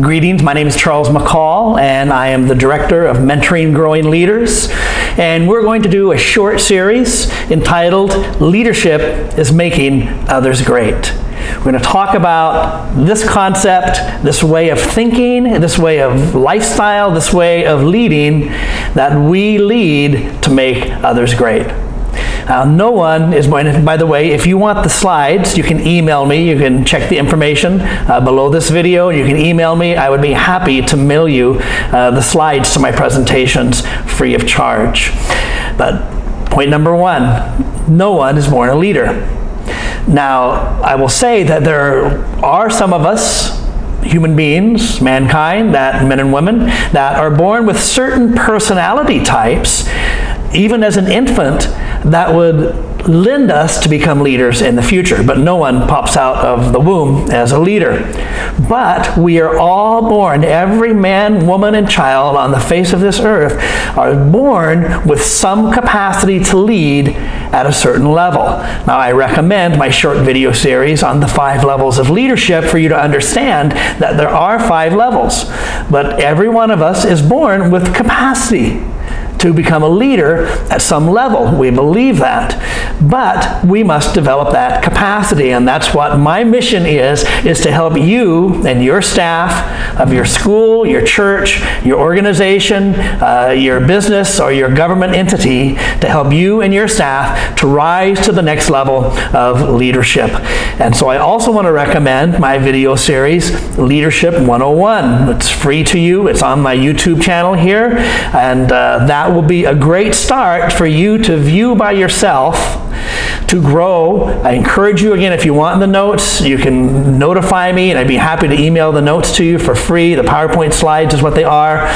Greetings, my name is Charles McCall, and I am the Director of Mentoring Growing Leaders. And we're going to do a short series entitled, Leadership is Making Others Great. We're going to talk about this concept, this way of thinking, this way of lifestyle, this way of leading, that we lead to make others great. No one is going to, by the way, if you want the slides, you can email me. You can check the information below this video. You can email me. I would be happy to mail you the slides to my presentations free of charge. But point number one, no one is born a leader. Now, I will say that there are some of us, human beings, mankind, that men and women, that are born with certain personality types, even as an infant, that would lend us to become leaders in the future. But no one pops out of the womb as a leader. But we are all born, every man, woman, and child on the face of this earth are born with some capacity to lead at a certain level. Now, I recommend my short video series on the 5 levels of leadership for you to understand that there are 5 levels. But every one of us is born with capacity to become a leader at some level. We believe that. But we must develop that capacity, and that's what my mission is to help you and your staff of your school, your church, your organization, your business, or your government entity, to help you and your staff to rise to the next level of leadership. And so I also want to recommend my video series, Leadership 101. It's free to you. It's on my YouTube channel here, and that will be a great start for you to view by yourself, to grow. I encourage you, again, if you want the notes, you can notify me, and I'd be happy to email the notes to you for free. The PowerPoint slides is what they are,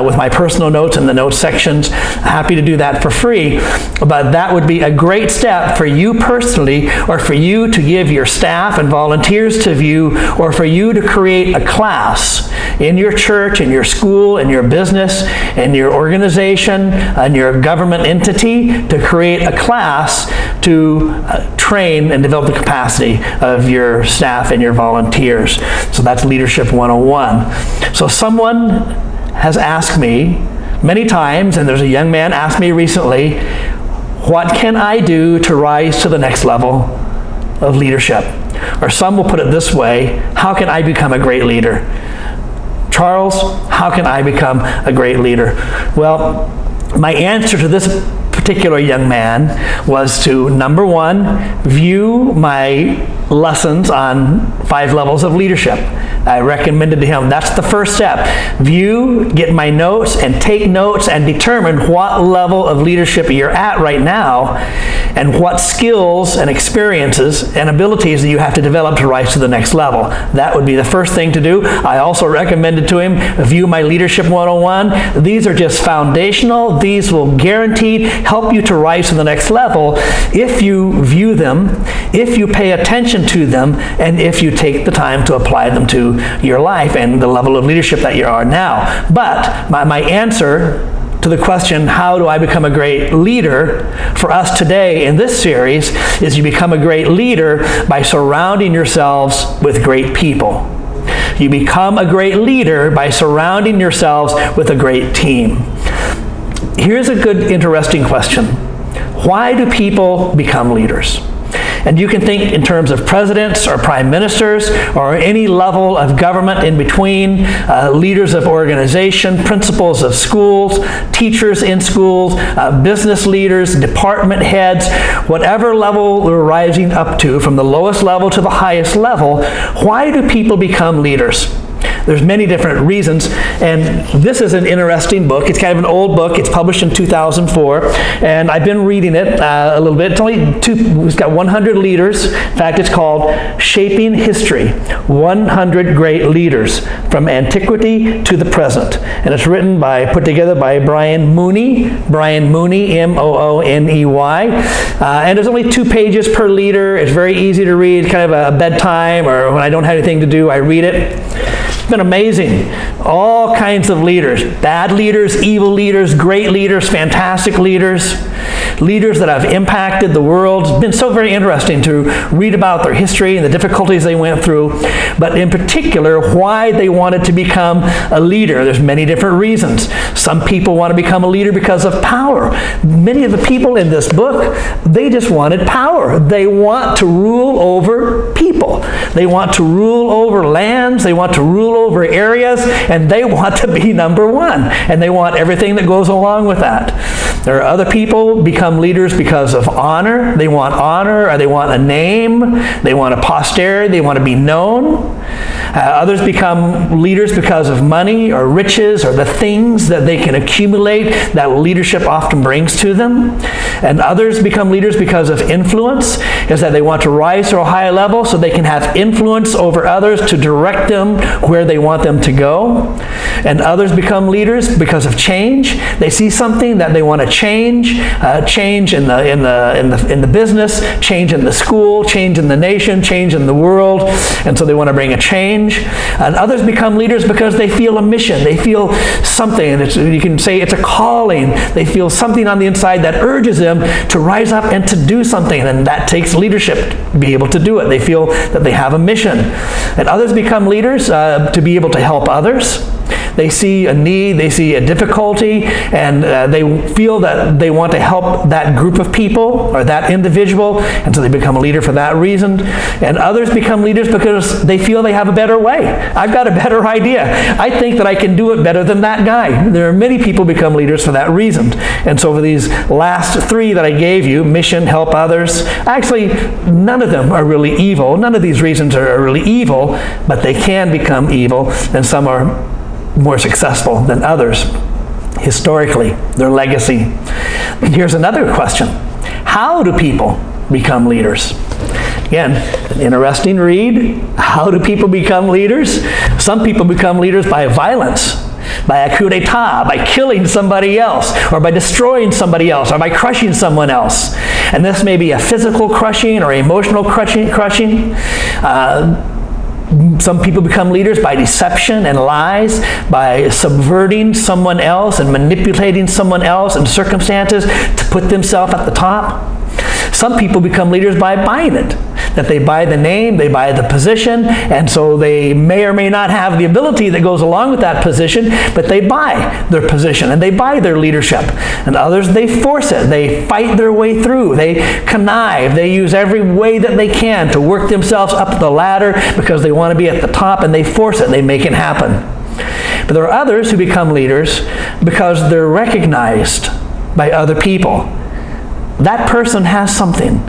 with my personal notes in the notes sections. Happy to do that for free. But that would be a great step for you personally, or for you to give your staff and volunteers to view, or for you to create a class in your church, in your school, in your business, in your organization, in your government entity, to create a class to train and develop the capacity of your staff and your volunteers. So that's Leadership 101. So someone has asked me many times, and there's a young man asked me recently, what can I do to rise to the next level of leadership? Or some will put it this way, how can I become a great leader? Charles, how can I become a great leader? Well, my answer to this particular young man was to, number one, view my lessons on 5 levels of leadership. I recommended to him, that's the first step. View, get my notes, and take notes, and determine what level of leadership you're at right now, and what skills and experiences and abilities that you have to develop to rise to the next level. That would be the first thing to do. I also recommended to him, view my Leadership 101. These are just foundational. These will guaranteed help you to rise to the next level if you view them, if you pay attention to them, and if you take the time to apply them to your life and the level of leadership that you are now. But my answer to the question, how do I become a great leader, for us today in this series, is you become a great leader by surrounding yourselves with great people. You become a great leader by surrounding yourselves with a great team. Here's a good, interesting question. Why do people become leaders? And you can think in terms of presidents or prime ministers or any level of government in between, leaders of organization, principals of schools, teachers in schools, business leaders, department heads, whatever level we're rising up to, from the lowest level to the highest level. Why do people become leaders? There's many different reasons, and this is an interesting book. It's kind of an old book. It's published in 2004, and I've been reading it a little bit. It's got 100 leaders. In fact, it's called Shaping History, 100 Great Leaders from Antiquity to the Present. And it's put together by Brian Mooney, M-O-O-N-E-Y. And there's only 2 pages per leader. It's very easy to read, kind of a bedtime, or when I don't have anything to do, I read it. It's been amazing. All kinds of leaders. Bad leaders, evil leaders, great leaders, fantastic leaders. Leaders that have impacted the world. It's been so very interesting to read about their history and the difficulties they went through, but in particular, why they wanted to become a leader. There's many different reasons. Some people want to become a leader because of power. Many of the people in this book, they just wanted power. They want to rule over people. They want to rule over lands. They want to rule over areas, and they want to be number one. And they want everything that goes along with that. There are other people become leaders because of honor. They want honor, or they want a name. They want a posterity. They want to be known. Others become leaders because of money or riches or the things that they can accumulate that leadership often brings to them. And others become leaders because of influence, is that they want to rise to a high level so they can have influence over others to direct them where they want them to go. And others become leaders because of change. They see something that they want to change in the business, change in the school, change in the nation, change in the world, and so they want to bring a change. And others become leaders because they feel a mission. They feel something, and you can say it's a calling. They feel something on the inside that urges them to rise up and to do something, and that takes leadership to be able to do it. They feel that they have a mission. And others become leaders to be able to help others. They see a need, they see a difficulty, and they feel that they want to help that group of people or that individual, and so they become a leader for that reason. And others become leaders because they feel they have a better way. I've got a better idea. I think that I can do it better than that guy. There are many people become leaders for that reason. And so for these last three that I gave you, mission, help others, actually none of them are really evil. None of these reasons are really evil, but they can become evil, and some are more successful than others historically, their legacy. Here's another question. How do people become leaders? Again, an interesting read. How do people become leaders? Some people become leaders by violence, by a coup d'etat, by killing somebody else, or by destroying somebody else, or by crushing someone else. And this may be a physical crushing or emotional crushing. Some people become leaders by deception and lies, by subverting someone else and manipulating someone else and circumstances to put themselves at the top. Some people become leaders by buying it, that they buy the name, they buy the position, and so they may or may not have the ability that goes along with that position, but they buy their position and they buy their leadership. And others, they force it. They fight their way through. They connive. They use every way that they can to work themselves up the ladder because they want to be at the top, and they force it. They make it happen. But there are others who become leaders because they're recognized by other people. That person has something.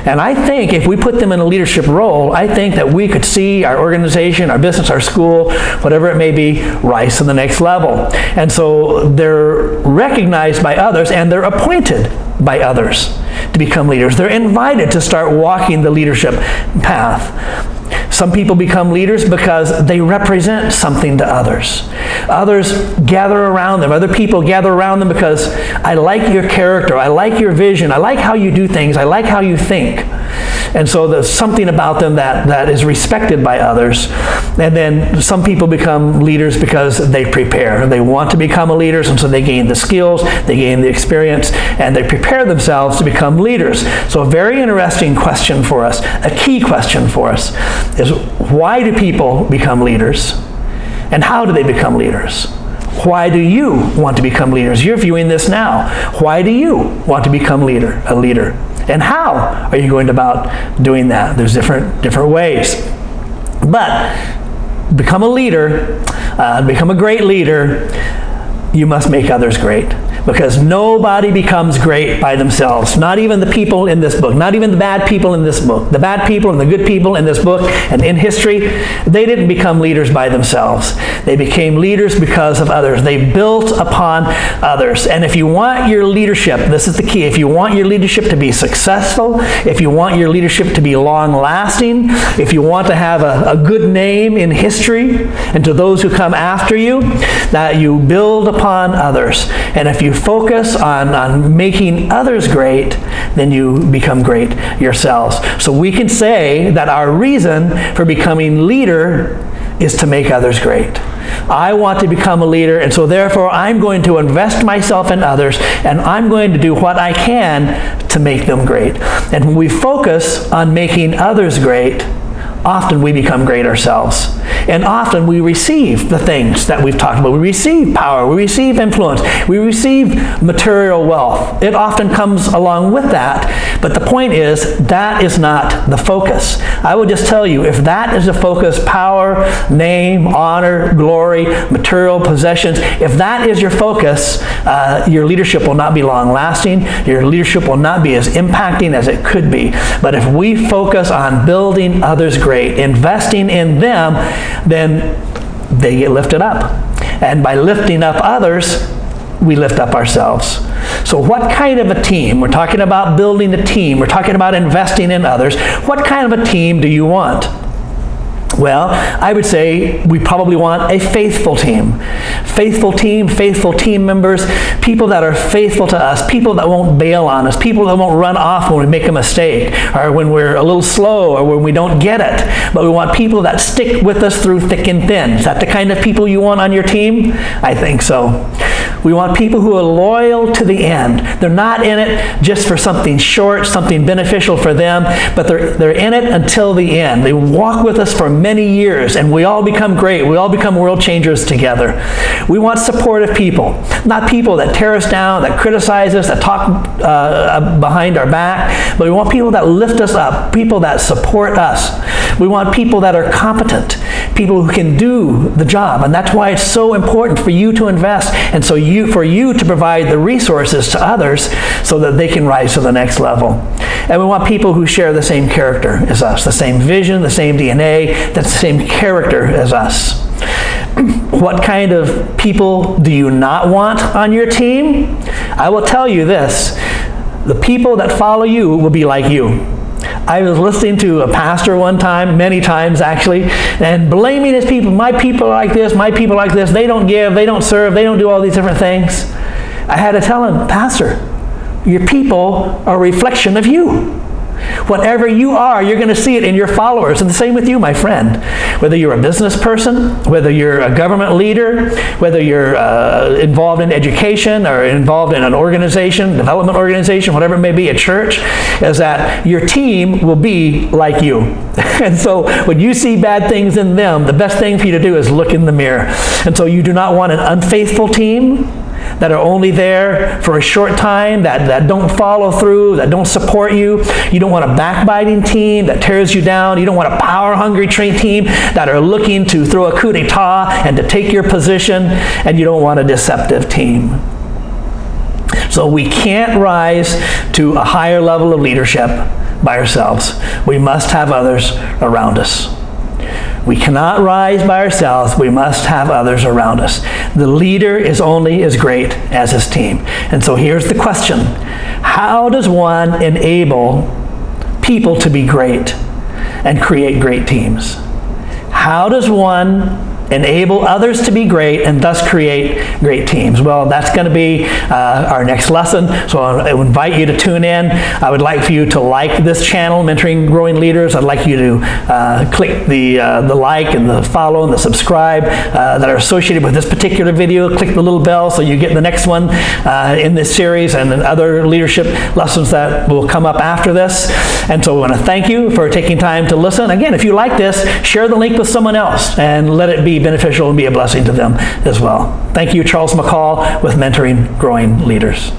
And I think if we put them in a leadership role, I think that we could see our organization, our business, our school, whatever it may be, rise to the next level. And so they're recognized by others, and they're appointed by others to become leaders. They're invited to start walking the leadership path. Some people become leaders because they represent something to others. Others gather around them. Other people gather around them because I like your character. I like your vision. I like how you do things. I like how you think. And so there's something about them that is respected by others. And then some people become leaders because they prepare. They want to become a leaders, and so they gain the skills, they gain the experience, and they prepare themselves to become leaders. So a very interesting question for us, a key question for us, is why do people become leaders? And how do they become leaders? Why do you want to become leaders? You're viewing this now. Why do you want to become a leader? And how are you going about doing that? There's different ways. But become a leader, become a great leader, you must make others great. Because nobody becomes great by themselves. Not even the people in this book. Not even the bad people in this book. The bad people and the good people in this book and in history, they didn't become leaders by themselves. They became leaders because of others. They built upon others. And if you want your leadership, this is the key, if you want your leadership to be successful, if you want your leadership to be long-lasting, if you want to have a good name in history and to those who come after you, that you build upon others. And if you focus on making others great, then you become great yourselves. So we can say that our reason for becoming leader is to make others great. I want to become a leader, and so therefore I'm going to invest myself in others, and I'm going to do what I can to make them great. And when we focus on making others great, often we become great ourselves. And often we receive the things that we've talked about. We receive power, we receive influence, we receive material wealth. It often comes along with that. But the point is, that is not the focus. I would just tell you, if that is the focus, power, name, honor, glory, material possessions, if that is your focus, your leadership will not be long-lasting. Your leadership will not be as impacting as it could be. But if we focus on building others great, investing in them, then they get lifted up. And by lifting up others, we lift up ourselves. So what kind of a team? We're talking about building a team. We're talking about investing in others. What kind of a team do you want? Well, I would say we probably want a faithful team. Faithful team members, people that are faithful to us, people that won't bail on us, people that won't run off when we make a mistake, or when we're a little slow, or when we don't get it. But we want people that stick with us through thick and thin. Is that the kind of people you want on your team? I think so. We want people who are loyal to the end. They're not in it just for something short, something beneficial for them, but they're in it until the end. They walk with us for many years, and we all become great. We all become world changers together. We want supportive people, not people that tear us down, that criticize us, that talk behind our back, but we want people that lift us up, people that support us. We want people that are competent, people who can do the job, and that's why it's so important for you to invest, and so for you to provide the resources to others so that they can rise to the next level. And we want people who share the same character as us, the same vision, the same DNA, that's the same character as us. What kind of people do you not want on your team? I will tell you this: the people that follow you will be like you. I was listening to a pastor one time, many times actually, and blaming his people. My people are like this, my people are like this. They don't give, they don't serve, they don't do all these different things. I had to tell him, Pastor, your people are a reflection of you. Whatever you are, you're going to see it in your followers. And the same with you, my friend. Whether you're a business person, whether you're a government leader, whether you're involved in education or involved in an organization, development organization, whatever it may be, a church, is that your team will be like you. And so when you see bad things in them, the best thing for you to do is look in the mirror. And so you do not want an unfaithful team that are only there for a short time, that don't follow through, that don't support you. You don't want a backbiting team that tears you down. You don't want a power-hungry team that are looking to throw a coup d'etat and to take your position. And you don't want a deceptive team. So we can't rise to a higher level of leadership by ourselves. We must have others around us. We cannot rise by ourselves. We must have others around us. The leader is only as great as his team. And so here's the question: how does one enable people to be great and create great teams? How does one enable others to be great and thus create great teams? Well, that's going to be our next lesson. So I invite you to tune in. I would like for you to like this channel, Mentoring Growing Leaders. I'd like you to click the like and the follow and the subscribe that are associated with this particular video. Click the little bell so you get the next one in this series and other leadership lessons that will come up after this. And so I want to thank you for taking time to listen. Again, if you like this, share the link with someone else and let it be beneficial and be a blessing to them as well. Thank you, Charles McCall with Mentoring Growing Leaders.